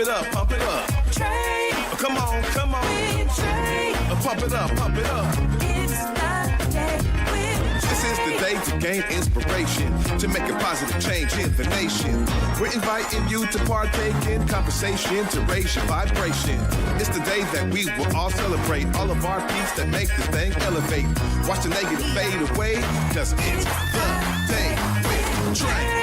it up, pump it up. Trae. Come on, come on. With Trae. Pump it up, pump it up. It's the day with Trae. This is the day to gain inspiration, to make a positive change in the nation. We're inviting you to partake in conversation, to raise your vibration. It's the day that we will all celebrate all of our peace that make this thing elevate. Watch the negative fade away, cause it's the day with Trae.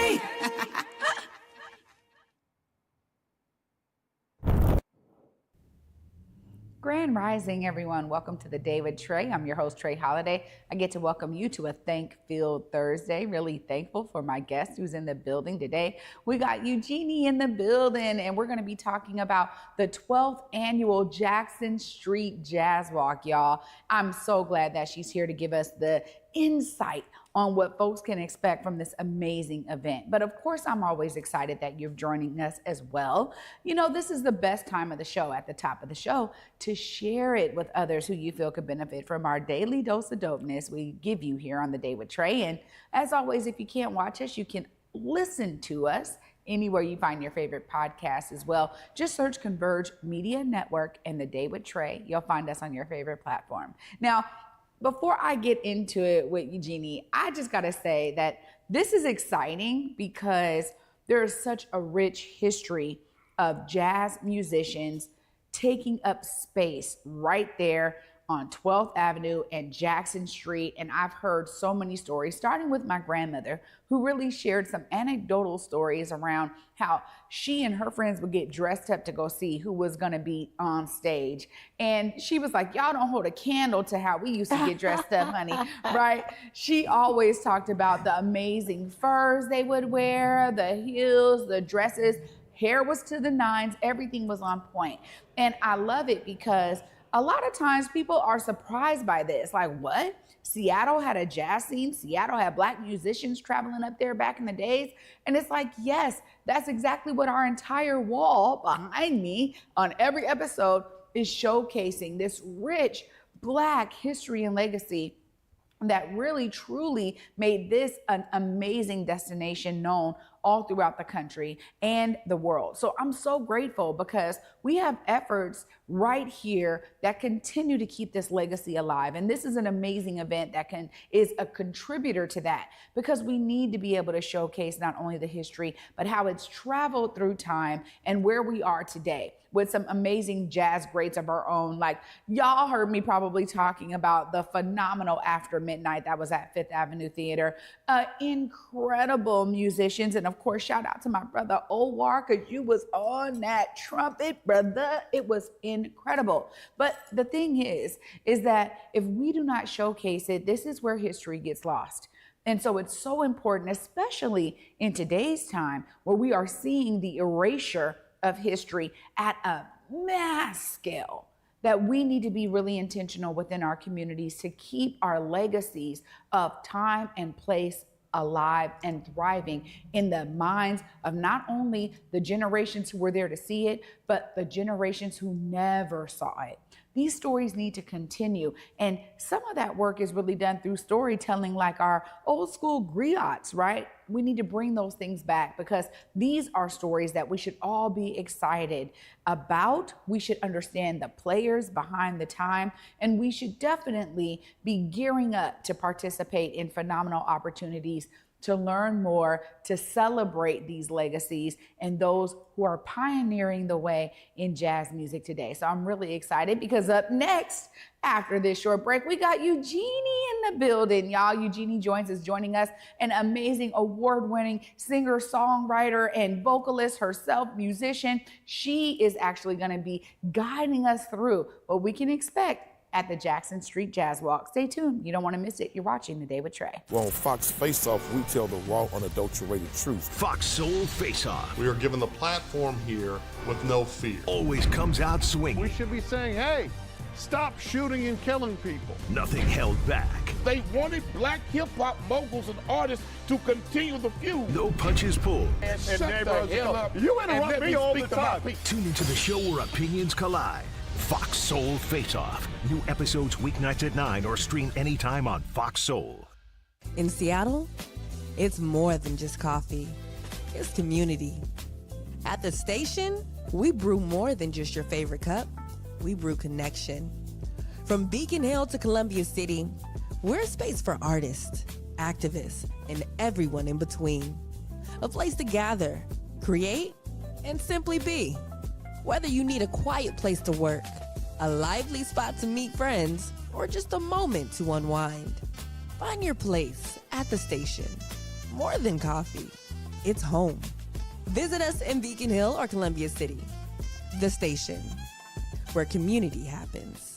Grand Rising, everyone. Welcome to the Day with Trae. I'm your host, Trae Holiday. I get to welcome you to a Thank-Filled Thursday. Really thankful for my guest who's in the building today. We got Eugenie in the building, and we're going to be talking about the 12th annual Jackson Street Jazz Walk, y'all. I'm so glad that she's here to give us the insight on what folks can expect from this amazing event. But of course, I'm always excited that you're joining us as well. You know, this is the best time of the show, at the top of the show, to share it with others who you feel could benefit from our daily dose of dopeness we give you here on the Day with Trae. And as always, if you can't watch us, you can listen to us anywhere you find your favorite podcast as well. Just search Converge Media Network and the Day with Trae. You'll find us on your favorite platform. Now, before I get into it with Eugenie, I just gotta say that this is exciting because there is such a rich history of jazz musicians taking up space right there on 12th Avenue and Jackson Street. And I've heard so many stories, starting with my grandmother, who really shared some anecdotal stories around how she and her friends would get dressed up to go see who was gonna be on stage. And she was like, y'all don't hold a candle to how we used to get dressed up, honey, right? She always talked about the amazing furs they would wear, the heels, the dresses, hair was to the nines, everything was on point. And I love it because a lot of times people are surprised by this. Like, what? Seattle had a jazz scene. Seattle had Black musicians traveling up there back in the days. And it's like, yes, that's exactly what our entire wall behind me on every episode is showcasing, this rich Black history and legacy that really truly made this an amazing destination known all throughout the country and the world. So I'm so grateful because we have efforts right here that continue to keep this legacy alive. And this is an amazing event that is a contributor to that, because we need to be able to showcase not only the history, but how it's traveled through time and where we are today with some amazing jazz greats of our own. Like, y'all heard me probably talking about the phenomenal After Midnight that was at Fifth Avenue Theater. Incredible musicians. And of course, shout out to my brother Owar, because you was on that trumpet, brother. It was incredible. But the thing is that if we do not showcase it, this is where history gets lost. And so it's so important, especially in today's time where we are seeing the erasure of history at a mass scale, that we need to be really intentional within our communities to keep our legacies of time and place alive and thriving in the minds of not only the generations who were there to see it, but the generations who never saw it. These stories need to continue. And some of that work is really done through storytelling, like our old school griots, right? We need to bring those things back because these are stories that we should all be excited about. We should understand the players behind the time, and we should definitely be gearing up to participate in phenomenal opportunities to learn more, to celebrate these legacies and those who are pioneering the way in jazz music today. So I'm really excited because up next, after this short break, we got Eugenie in the building, y'all. Eugenie Jones is joining us, an amazing award-winning singer, songwriter, and vocalist herself, musician. She is actually gonna be guiding us through what we can expect at the Jackson Street Jazz Walk. Stay tuned. You don't want to miss it. You're watching The Day with Trae. Well, on Fox Face Off, we tell the raw, unadulterated truth. Fox Soul Face Off. We are given the platform here with no fear. Always comes out swinging. We should be saying, hey, stop shooting and killing people. Nothing held back. They wanted Black hip-hop moguls and artists to continue the feud. No punches pulled. And shut the hell up. You interrupt me all the time. Tune into the show where opinions collide. Fox Soul Face Off. New episodes weeknights at 9 or stream anytime on Fox Soul. In Seattle, it's more than just coffee. It's community. At the station, We brew more than just your favorite cup. We brew connection. From Beacon Hill to Columbia City, we're a space for artists, activists, and everyone in between. A place to gather, create, and simply be. Whether you need a quiet place to work, a lively spot to meet friends, or just a moment to unwind, find your place at the station. More than coffee, it's home. Visit us in Beacon Hill or Columbia City. The station, where community happens.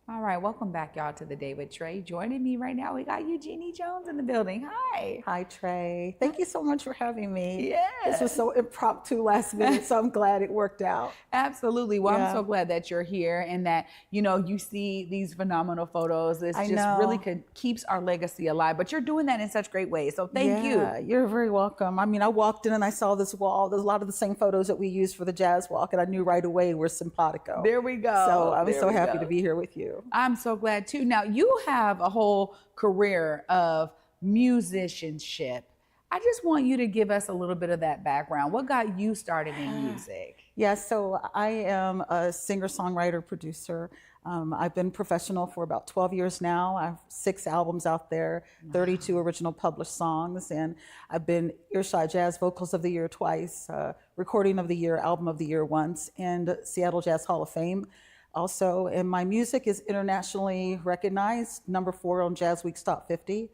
All right, welcome back, y'all, to the Day with Trae. Joining me right now, we got Eugenie Jones in the building. Hi. Hi, Trae. Thank you so much for having me. Yeah. This was so impromptu last minute, so I'm glad it worked out. Absolutely. Well, Yeah. I'm so glad that you're here and that, you see these phenomenal photos. It's I just know. really keeps our legacy alive. But you're doing that in such great ways. So thank you. You're very welcome. I mean, I walked in and I saw this wall. There's a lot of the same photos that we used for the Jazz Walk, and I knew right away we're simpatico. There we go. So I'm There so we happy go. to be here with you. I'm so glad too. Now, you have a whole career of musicianship. I just want you to give us a little bit of that background. What got you started in music? Yeah, so I am a singer, songwriter, producer. I've been professional for about 12 years now. I have 6 albums out there, 32 original published songs, and I've been Earshot Jazz Vocals of the Year twice, Recording of the Year, Album of the Year once, and Seattle Jazz Hall of Fame also. And my music is internationally recognized, number 4 on Jazz Week's Top 50.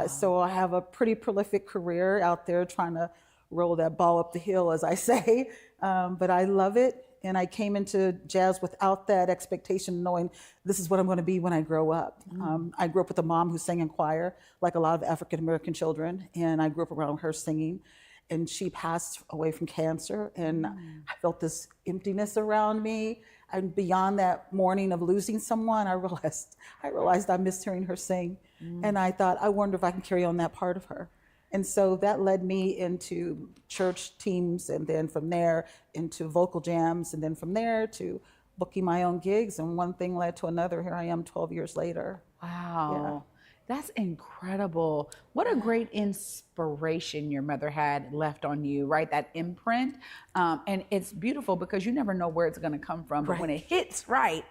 So I have a pretty prolific career out there trying to roll that ball up the hill, as I say. But I love it. And I came into jazz without that expectation, knowing this is what I'm going to be when I grow up. I grew up with a mom who sang in choir, like a lot of African-American children. And I grew up around her singing. And she passed away from cancer. And I felt this emptiness around me. And beyond that morning of losing someone, I realized I missed hearing her sing. And I thought, I wonder if I can carry on that part of her. And so that led me into church teams, and then from there into vocal jams, and then from there to booking my own gigs. And one thing led to another. Here I am 12 years later. Wow. That's incredible. What a great inspiration your mother had left on you, right? That imprint. And it's beautiful because you never know where it's going to come from. But when it hits right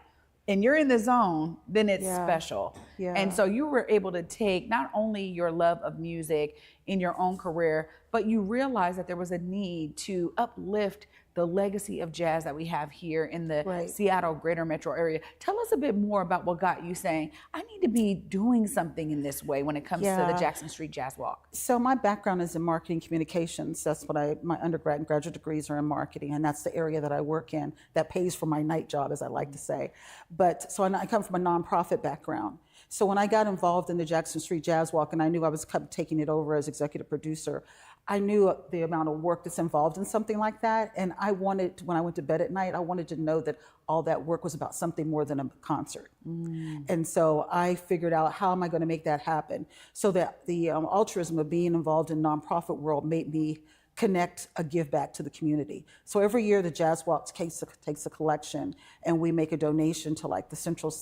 and you're in the zone, then it's special. Yeah. And so you were able to take not only your love of music in your own career, but you realized that there was a need to uplift the legacy of jazz that we have here in the Seattle greater metro area. Tell us a bit more about what got you saying, I need to be doing something in this way when it comes to the Jackson Street Jazz Walk. So my background is in marketing communications. That's what my undergrad and graduate degrees are in marketing, and that's the area that I work in that pays for my night job, as I like to say. But so I come from a nonprofit background. So when I got involved in the Jackson Street Jazz Walk, and I knew I was taking it over as executive producer, I knew the amount of work that's involved in something like that. And I wanted, when I went to bed at night, I wanted to know that all that work was about something more than a concert. And so I figured out, how am I going to make that happen? So that the altruism of being involved in nonprofit world made me connect a give back to the community. So every year the Jazz Walk takes a collection, and we make a donation to like the Central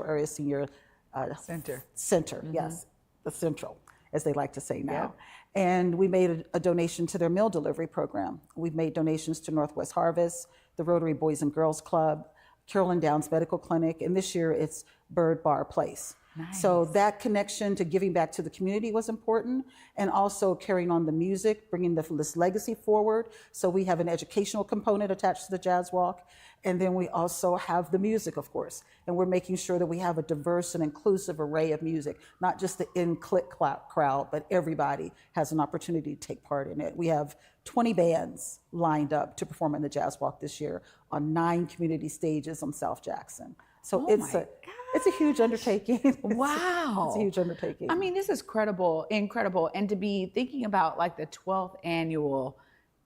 Area Senior Center. Yes, the Central, as they like to say now. And we made a donation to their meal delivery program. We've made donations to Northwest Harvest, the Rotary Boys and Girls Club, Carolyn Downs Medical Clinic, and this year it's Bird Bar Place. So that connection to giving back to the community was important, and also carrying on the music, bringing this legacy forward. So we have an educational component attached to the Jazz Walk, and then we also have the music, of course. And we're making sure that we have a diverse and inclusive array of music, not just the in-click crowd, but everybody has an opportunity to take part in it. We have 20 bands lined up to perform in the Jazz Walk this year on 9 community stages on South Jackson. So it's a huge undertaking. Wow. It's a huge undertaking. I mean, this is incredible. And to be thinking about like the 12th annual,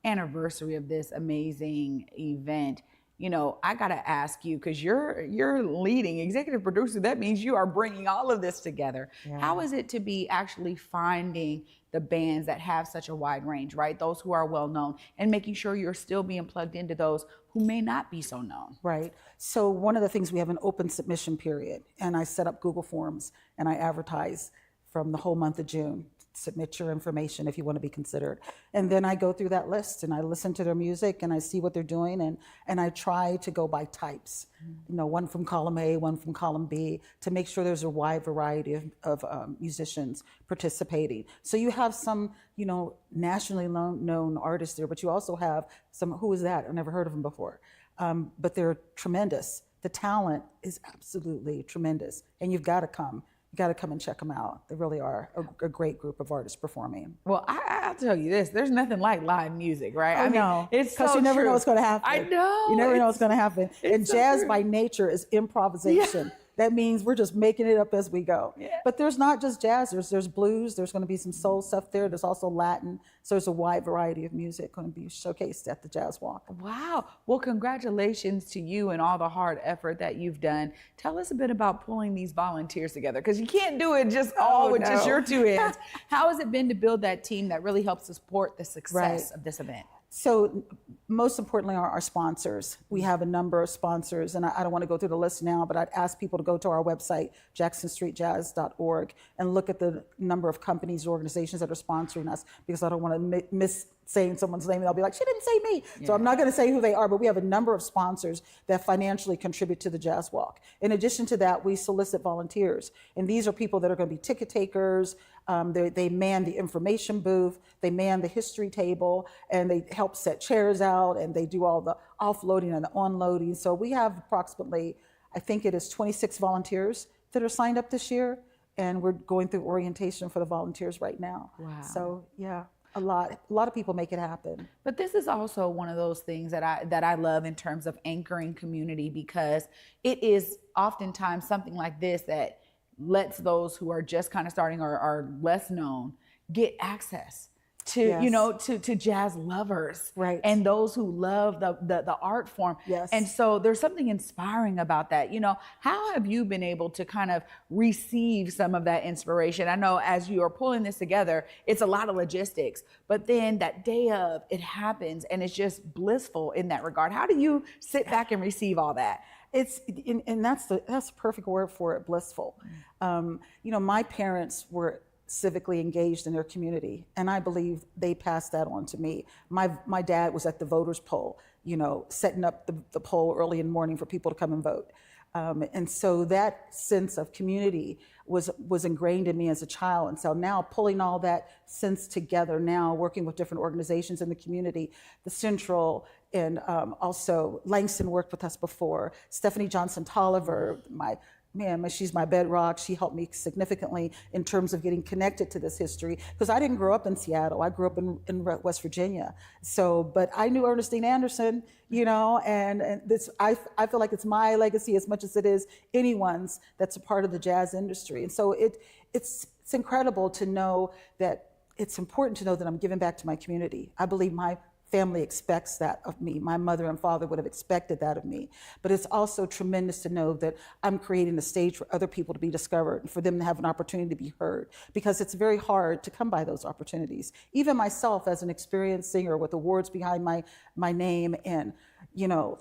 anniversary of this amazing event, you know, I got to ask you, because you're leading executive producer. That means you are bringing all of this together. Yeah. How is it to be actually finding the bands that have such a wide range, right? Those who are well known, and making sure you're still being plugged into those who may not be so known. Right. So one of the things, we have an open submission period, and I set up Google Forms and I advertise from the whole month of June. Submit your information if you want to be considered. And then I go through that list and I listen to their music and I see what they're doing, and I try to go by types. You know, one from column A, one from column B, to make sure there's a wide variety of musicians participating. So you have some, you know, nationally known artists there, but you also have some, who is that? I've never heard of them before. But they're tremendous. The talent is absolutely tremendous, and you've got to come. You got to come and check them out. They really are a great group of artists performing. Well, I'll tell you this: there's nothing like live music, right? I know. It's because so you never true. know what's going to happen. I know. You never know what's going to happen. And so jazz true. by nature is improvisation. That means we're just making it up as we go. Yeah. But there's not just jazz. There's blues. There's going to be some soul stuff there. There's also Latin. So there's a wide variety of music going to be showcased at the Jazz Walk. Wow. Well, congratulations to you and all the hard effort that you've done. Tell us a bit about pulling these volunteers together, because you can't do it just all with just your two ends. How has it been to build that team that really helps to support the success of this event? So most importantly are our sponsors. We have a number of sponsors, and I don't want to go through the list now, but I'd ask people to go to our website, jacksonstreetjazz.org, and look at the number of companies, organizations that are sponsoring us, because I don't want to miss saying someone's name and they'll be like, she didn't say me. Yeah. So I'm not going to say who they are, but we have a number of sponsors that financially contribute to the Jazz Walk. In addition to that, we solicit volunteers, and these are people that are going to be ticket takers. They man the information booth, they man the history table, and they help set chairs out, and they do all the offloading and the onloading. So we have approximately, I think it is 26 volunteers that are signed up this year, and we're going through orientation for the volunteers right now. Wow. So yeah, a lot of people make it happen. But this is also one of those things that I love in terms of anchoring community, because it is oftentimes something like this that lets those who are just kind of starting or are less known get access to, Yes. you know, to jazz lovers, Right. and those who love the art form. Yes. And so there's something inspiring about that. You know, how have you been able to kind of receive some of that inspiration? I know as you are pulling this together, it's a lot of logistics, but then that day of, it happens and it's just blissful in that regard. How do you sit back and receive all that? And that's the perfect word for it, blissful. You know, my parents were civically engaged in their community, and I believe they passed that on to me. My dad was at the voters' poll, you know, setting up the poll early in the morning for people to come and vote. And so that sense of community was ingrained in me as a child. And so now pulling all that sense together, now working with different organizations in the community, the Central, and also Langston worked with us before. Stephanie Johnson Tolliver, she's my bedrock. She helped me significantly in terms of getting connected to this history, because I didn't grow up in Seattle. I grew up in West Virginia. So, but I knew Ernestine Anderson, you know, and this, I feel like it's my legacy as much as it is anyone's that's a part of the jazz industry. And so it's incredible to know that, it's important to know that I'm giving back to my community. I believe my family expects that of me. My mother and father would have expected that of me. But it's also tremendous to know that I'm creating a stage for other people to be discovered and for them to have an opportunity to be heard, because it's very hard to come by those opportunities. Even myself, as an experienced singer with awards behind my name and, you know,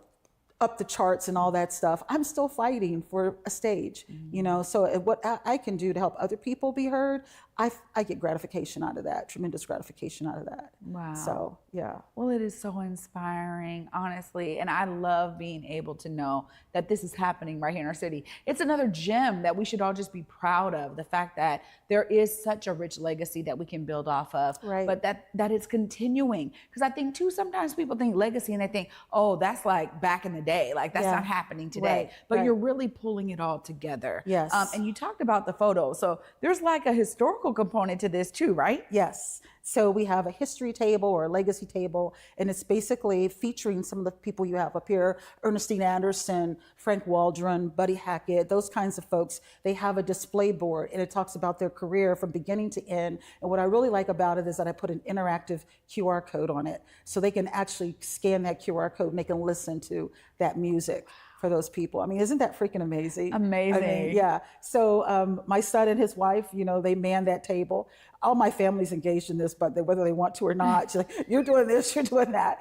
up the charts and all that stuff, I'm still fighting for a stage, you know? So what I can do to help other people be heard, I get gratification out of that, tremendous gratification out of that. Wow. So, yeah. Well, it is so inspiring, honestly. And I love being able to know that this is happening right here in our city. It's another gem that we should all just be proud of, the fact that there is such a rich legacy that we can build off of, Right. but that it's continuing. Because I think too, sometimes people think legacy and they think, oh, that's like back in the day, like that's Yeah. not happening today. Right, But right. you're really pulling it all together. Yes. And you talked about the photo. So there's like a historical historical component to this too, right? Yes. So we have a history table or a legacy table, and it's basically featuring some of the people you have up here: Ernestine Anderson, Frank Waldron, Buddy Hackett, those kinds of folks. They have a display board, and it talks about their career from beginning to end. And what I really like about it is that I put an interactive QR code on it, so they can actually scan that QR code and they can listen to that music for those people. I mean, isn't that freaking amazing? Amazing. I mean, yeah. So my son and his wife, they man that table. All my family's engaged in this, but whether they want to or not, she's like, you're doing this, you're doing that.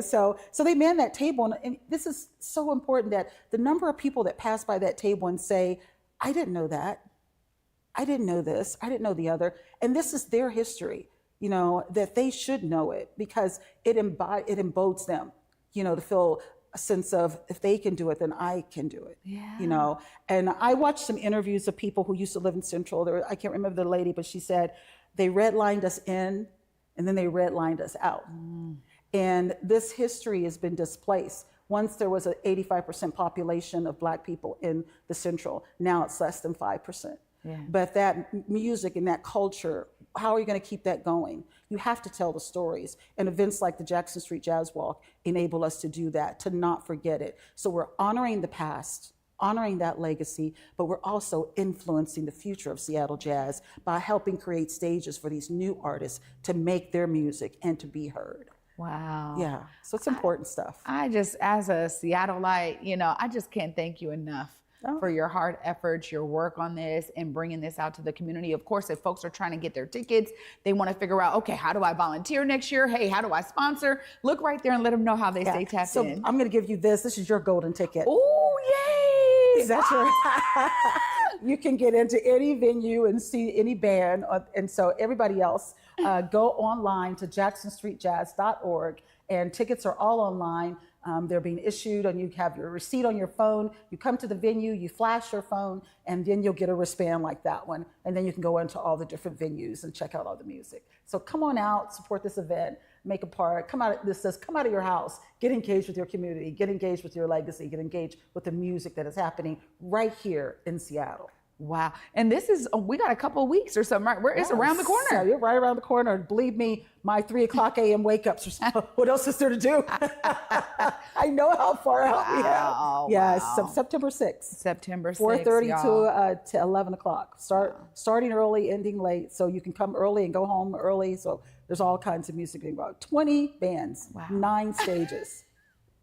So they man that table. And this is so important, that the number of people that pass by that table and say, I didn't know that. I didn't know this. I didn't know the other. And this is their history, that they should know it, because it embodes them, to feel a sense of, if they can do it, then I can do it. Yeah. And I watched some interviews of people who used to live in Central. I can't remember the lady, but she said they redlined us in and then they redlined us out. And this history has been displaced. Once there was an 85% population of Black people in the Central, now it's less than 5%. Yeah. But that music and that culture, how are you going to keep that going? You have to tell the stories. And events like the Jackson Street Jazz Walk enable us to do that, to not forget it. So we're honoring the past, honoring that legacy, but we're also influencing the future of Seattle jazz by helping create stages for these new artists to make their music and to be heard. Wow. Yeah, so it's important stuff. I just, as a Seattleite, I just can't thank you enough for your hard efforts, your work on this, and bringing this out to the community. Of course, if folks are trying to get their tickets, they want to figure out, okay, how do I volunteer next year? Hey, how do I sponsor? Look right there and let them know how they stay tapped so in. I'm going to give you this. This is your golden ticket. Oh, yay! That's your, you can get into any venue and see any band. And so everybody else, go online to jacksonstreetjazz.org, and tickets are all online. They're being issued, and you have your receipt on your phone. You come to the venue, you flash your phone, and then you'll get a wristband like that one. And then you can go into all the different venues and check out all the music. So come on out, support this event, make a part. Come out of your house, get engaged with your community, get engaged with your legacy, get engaged with the music that is happening right here in Seattle. Wow. And this is, we got a couple of weeks or something, right? It's around the corner. So you're right around the corner. Believe me, my 3 o'clock a.m. wake ups are so, what else is there to do? I know how far out we have. Yes, September 6th. September 6th, 4:30 to 11 o'clock. Starting early, ending late. So you can come early and go home early. So there's all kinds of music being brought. 20 bands, 9 stages.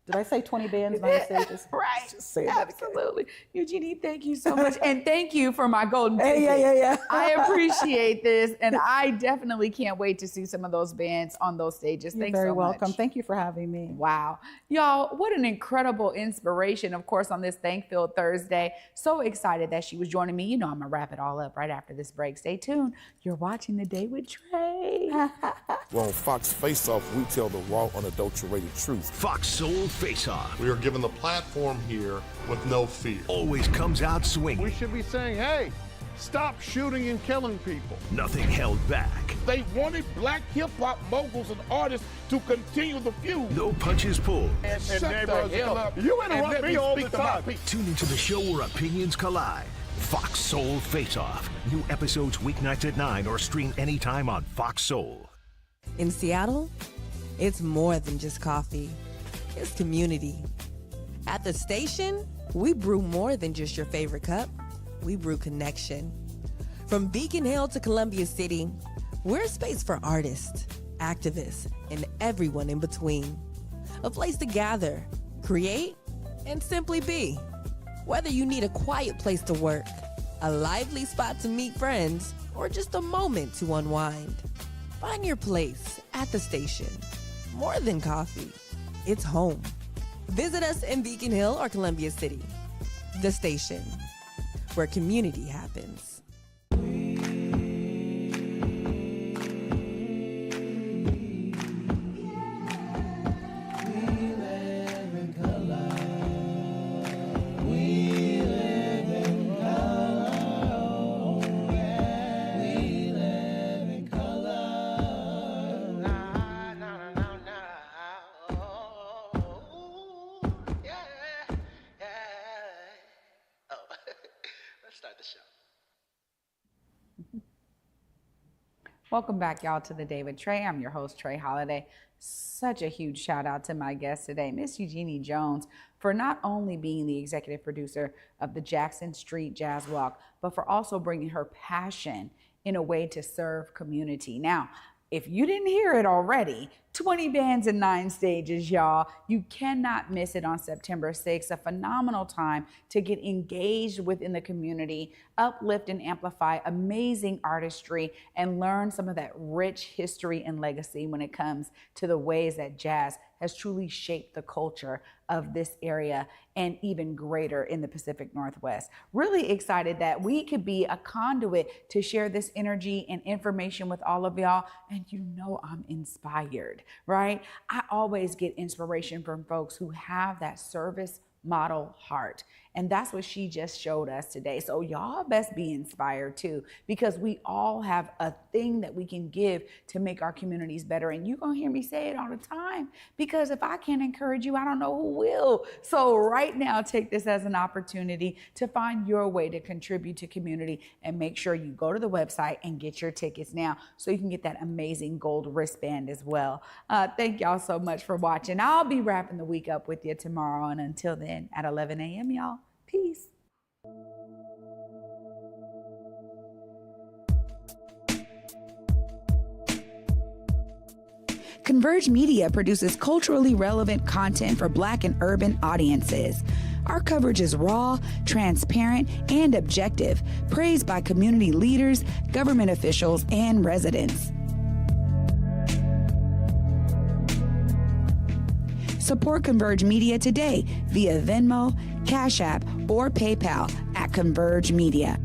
Did I say 20 bands, 9 stages? Right. Just say that Absolutely. Eugenie, thank you so much. And thank you for my golden ticket. Yeah. I appreciate this. And I definitely can't wait to see some of those bands on those stages. You're Thanks very so welcome. much. Thank you for having me. Wow. Y'all, what an incredible inspiration, of course, on this Thank-Filled Thursday. So excited that she was joining me. I'm going to wrap it all up right after this break. Stay tuned. You're watching The Day with Trae. Well, on Fox Face Off, we tell the raw, unadulterated truth. Fox Soul Face Off We are given the platform here with no fear. always comes out swinging. We should be saying, hey, stop shooting and killing people. Nothing held back. They wanted Black hip-hop moguls and artists to continue the feud. No punches pulled. And shut the hell up. You interrupt me all the time. Tune into the show where opinions collide. Fox Soul Face Off. New episodes weeknights at 9 or stream anytime on Fox Soul. In Seattle, it's more than just coffee. It's community. At the station, we brew more than just your favorite cup. We brew connection. From Beacon Hill to Columbia City, we're a space for artists, activists, and everyone in between. A place to gather, create, and simply be. Whether you need a quiet place to work, a lively spot to meet friends, or just a moment to unwind, find your place at the station. More than coffee, it's home. Visit us in Beacon Hill or Columbia City. The station, where community happens. Let's start the show. Welcome back, y'all, to the David Trae. I'm your host, Trae Holiday. Such a huge shout out to my guest today, Miss Eugenie Jones, for not only being the executive producer of the Jackson Street Jazz Walk, but for also bringing her passion in a way to serve community. Now, if you didn't hear it already, 20 bands and 9 stages, y'all. You cannot miss it on September 6th. A phenomenal time to get engaged within the community, uplift and amplify amazing artistry, and learn some of that rich history and legacy when it comes to the ways that jazz has truly shaped the culture of this area and even greater in the Pacific Northwest. Really excited that we could be a conduit to share this energy and information with all of y'all. And you know I'm inspired, right? I always get inspiration from folks who have that service model heart. And that's what she just showed us today. So y'all best be inspired too, because we all have a thing that we can give to make our communities better. And you're gonna hear me say it all the time, because if I can't encourage you, I don't know who will. So right now, take this as an opportunity to find your way to contribute to community, and make sure you go to the website and get your tickets now so you can get that amazing gold wristband as well. Thank y'all so much for watching. I'll be wrapping the week up with you tomorrow. And until then, at 11 a.m., y'all. Peace. Converge Media produces culturally relevant content for Black and urban audiences. Our coverage is raw, transparent, and objective, praised by community leaders, government officials, and residents. Support Converge Media today via Venmo, Cash App, or PayPal at Converge Media.